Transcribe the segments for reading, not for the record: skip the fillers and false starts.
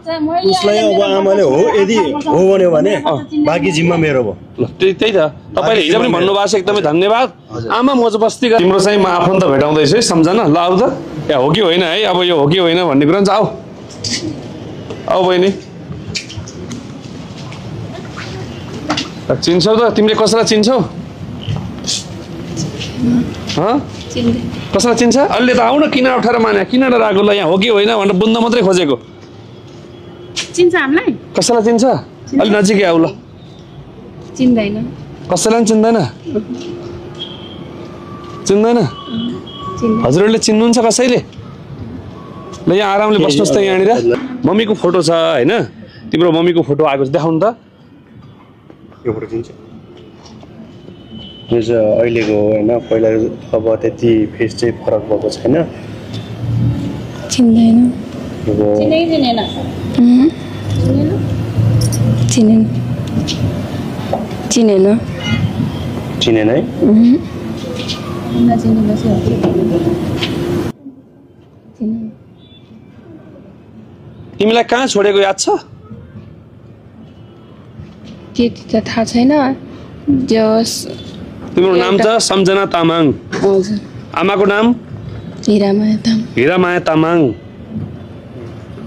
उसलाई अब आमाले हो यदि हो भने बाँकी जिम्मा मेरो भयो। ल त्यही त तपाईले हिजो पनि भन्नुभएको छ एकदमै धन्यवाद। आमा मोजबस्तीका तिम्रो चाहिँ म आफन्त भेटाउँदैछु है सम्झना। ल आऊ त या हो कि होइन है अब यो हो कि होइन भन्ने कुरा आऊ आऊ बहिनी। चिन्छौ त तिमीले कसलाई चिन्छौ? कसलाई चिन्छ? अहिले त आऊ न किन अप्ठ्यारो माने किन डराएको? ल यहाँ हो कि होइन भनेर बुझ्न मात्रै खोजेको। चिन्छ हामीलाई? कसैलाई चिन्छ? अलि नजिकै आऊ ल। चिन्दैन। कसैलाई पनि चिन्दैन? चिन्दैन? हजुरहरूले चिन्नुहुन्छ कसैले? ल यहाँ आरामले बस्नुहोस् त यहाँनिर। मम्मीको फोटो छ होइन? तिम्रो मम्मीको फोटो आएको छ देखाउनु त। यो फोटो चिन्छ? यो चाहिँ अहिलेको होइन पहिला अब त्यति फेस चाहिँ फरक भएको छैन। चिन्दैन। चिनेन। चिनेन। चिनेन है? तिमीलाई कहाँ छोडेको याद छ? त्यति त थाहा छैन। तिम्रो नाम छ सम्झना तामाङ। हजुर। आमाको नाम? हिरामाया तामाङ। हिरामाया तामाङ।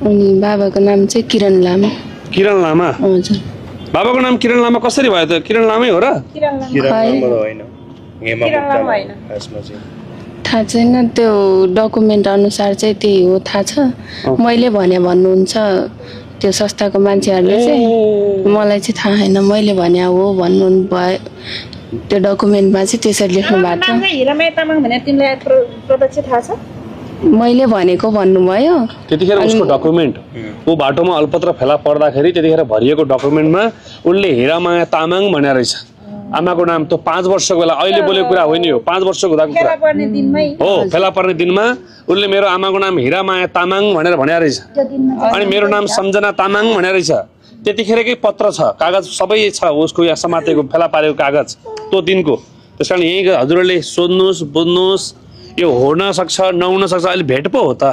अनि बाबाको नाम चाहिँ किरण लामा। किरण लामा? हजुर। बाबाको नाम किरण लामा कसरी भयो त? किरण लामै हो र? किरण लामा होइन। हेमा गुप्ता होइन खासमा चाहिँ। थाहा छैन त्यो डकुमेन्ट अनुसार चाहिँ त्यही हो थाहा छ। मैले भने भन्नुहुन्छ त्यो संस्थाको मान्छेहरूले चाहिँ मलाई चाहिँ थाहा छैन मैले भने हो भन्नु भयो। त्यो डकुमेन्टमा चाहिँ त्यसरी लेख्नु भएको छ। हिरामाया तामाङ भने तिमीलाई प्रत्यक्ष थाहा छ? मैले भनेको भन्नुभयो। त्यतिखेर उसको डकुमेन्ट ऊ बाटोमा अलपत्र फेला पर्दाखेरि त्यतिखेर भरिएको डकुमेन्टमा उनले हिरामाया तामाङ भने रहेछ। आमाको नाम त 5 वर्षको बेला अहिले बोलेको कुरा होइन यो 5 वर्षको हुँदाको कुरा हो। फेला पर्ने दिनमा उनले मेरो आमाको नाम हिरामाया तामाङ भनेर भन्या रहेछ अनि मेरो नाम सम्झना तामाङ भन्या रहेछ। त्यतिखेरकै पत्र छ कागज सबै छ उसको यहाँ समातेको फेला पारेको कागज त्यो दिनको। त्यसकारण यही हजुरहरूले सोध्नुहोस् बुझ्नुहोस् यो हुन सक्छ नहुन सक्छ। अहिले भेट पो हो त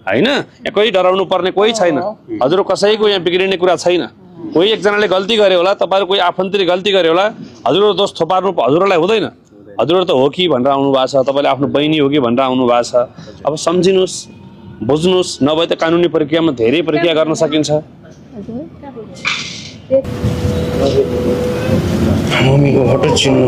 होइन? यहाँ कोही डराउनु पर्ने कोही छैन। हजुर कसैको यहाँ बिग्रिने कुरा छैन। कोही एकजनाले गल्ती गर्यो होला तपाईहरु कोही आफन्तले गल्ती गर्यो होला हजुरहरु दोष थोपार्नु हजुरलाई हुँदैन। हजुरहरु त हो कि भनेर आउनु भएको छ तपाईले आफ्नो बहिनी हो कि भनेर आउनु भएको छ। अब सम्झिनुस् बुझ्नुस् नभए त कानुनी प्रक्रियामा धेरै प्रक्रिया गर्न सकिन्छ। मम्मीको फोटो चिन्नु